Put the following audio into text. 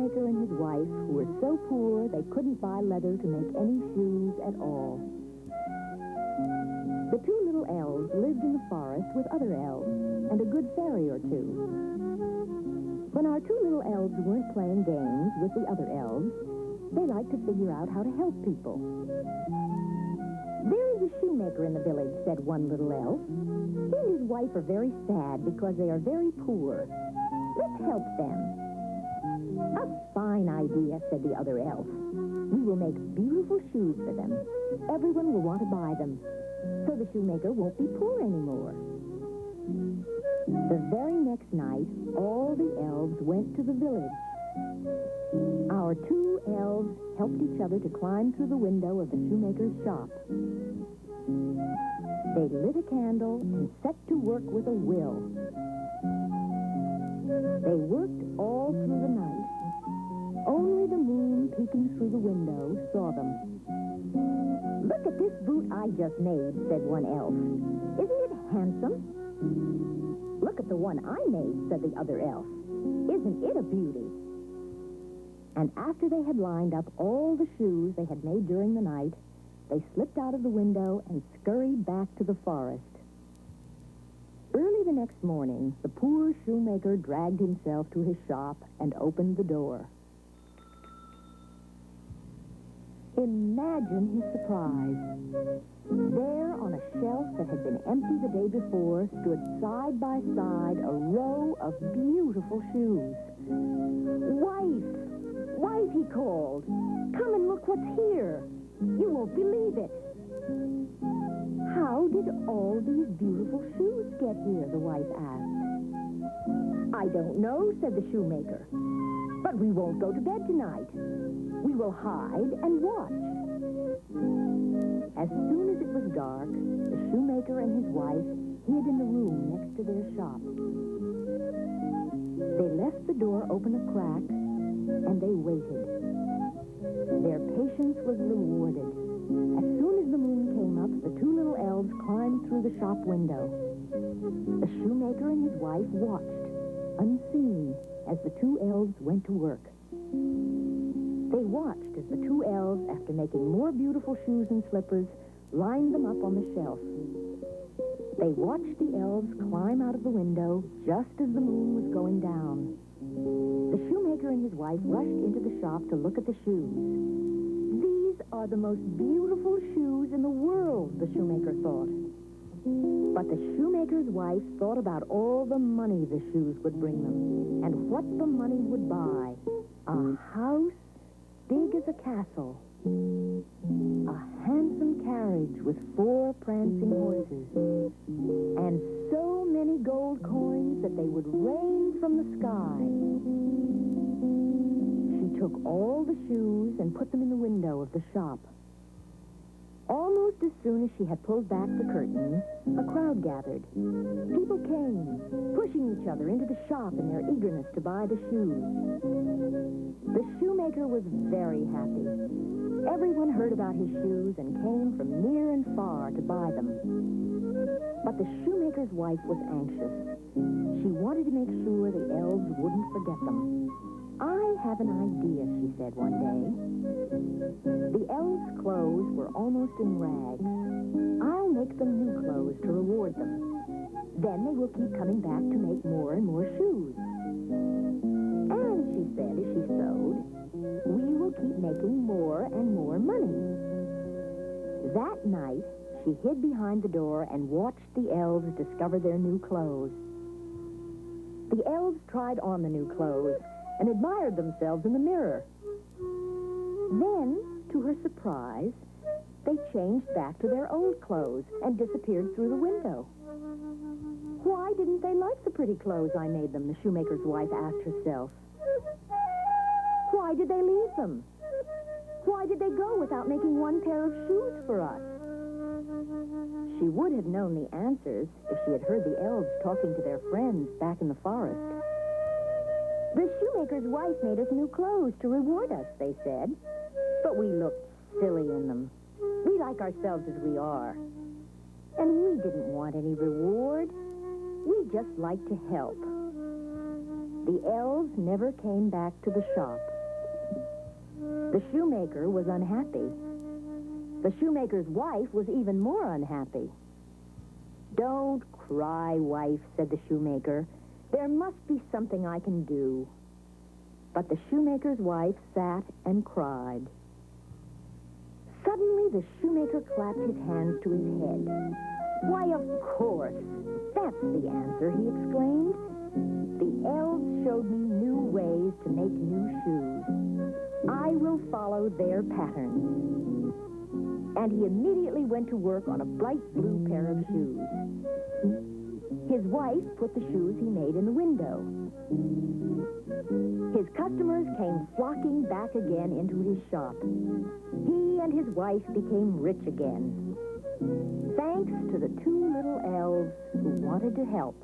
shoemaker and his wife, who were so poor they couldn't buy leather to make any shoes at all. The two little elves lived in the forest with other elves and a good fairy or two. When our two little elves weren't playing games with the other elves, they liked to figure out how to help people. "There is a shoemaker in the village," said one little elf. "He and his wife are very sad because they are very poor. Let's help them." "A fine idea," said the other elf. "We will make beautiful shoes for them. Everyone will want to buy them, so the shoemaker won't be poor anymore." The very next night, all the elves went to the village. Our two elves helped each other to climb through the window of the shoemaker's shop. They lit a candle and set to work with a will. They worked all through the night. Only the moon peeking through the window saw them. "Look at this boot I just made," said one elf. "Isn't it handsome?" "Look at the one I made," said the other elf. "Isn't it a beauty?" And after they had lined up all the shoes they had made during the night, they slipped out of the window and scurried back to the forest. Early the next morning, the poor shoemaker dragged himself to his shop and opened the door. Imagine his surprise. There, on a shelf that had been empty the day before, stood side by side a row of beautiful shoes. "Wife! Wife," he called. "Come and look what's here. You won't believe it." "How did all these beautiful shoes get here?" the wife asked. "I don't know," said the shoemaker. "But we won't go to bed tonight. We will hide and watch." As soon as it was dark, the shoemaker and his wife hid in the room next to their shop. They left the door open a crack, and they waited. Their patience was rewarded. As soon as the moon came up, the two little elves climbed through the shop window. The shoemaker and his wife watched, unseen, as the two elves went to work. They watched as the two elves, after making more beautiful shoes and slippers, lined them up on the shelf. They watched the elves climb out of the window just as the moon was going down. The shoemaker and his wife rushed into the shop to look at the shoes. "These are the most beautiful shoes in the world," the shoemaker thought. But the shoemaker's wife thought about all the money the shoes would bring them and what the money would buy. A house big as a castle, a handsome carriage with 4 prancing horses, and so many gold coins that they would rain from the sky. She took all the shoes and put them in the window of the shop. Almost as soon as she had pulled back the curtain, a crowd gathered. People came, pushing each other into the shop in their eagerness to buy the shoes. The shoemaker was very happy. Everyone heard about his shoes and came from near and far to buy them. But the shoemaker's wife was anxious. She wanted to make sure the elves wouldn't forget them. "I have an idea," she said one day. "The elves' clothes were almost in rags. I'll make them new clothes to reward them. Then they will keep coming back to make more and more shoes. And," she said as she sewed, "we will keep making more and more money." That night, she hid behind the door and watched the elves discover their new clothes. The elves tried on the new clothes and admired themselves in the mirror. Then, to her surprise, they changed back to their old clothes and disappeared through the window. "Why didn't they like the pretty clothes I made them?" the shoemaker's wife asked herself. "Why did they leave them? Why did they go without making one pair of shoes for us?" She would have known the answers if she had heard the elves talking to their friends back in the forest. "The shoemaker's wife made us new clothes to reward us," they said. "But we looked silly in them. We like ourselves as we are. And we didn't want any reward. We just liked to help." The elves never came back to the shop. The shoemaker was unhappy. The shoemaker's wife was even more unhappy. "Don't cry, wife," said the shoemaker. "There must be something I can do." But the shoemaker's wife sat and cried. Suddenly, the shoemaker clapped his hands to his head. "Why, of course, that's the answer," he exclaimed. "The elves showed me new ways to make new shoes. I will follow their pattern." And he immediately went to work on a bright blue pair of shoes. His wife put the shoes he made in the window. His customers came flocking back again into his shop. He and his wife became rich again, thanks to the two little elves who wanted to help.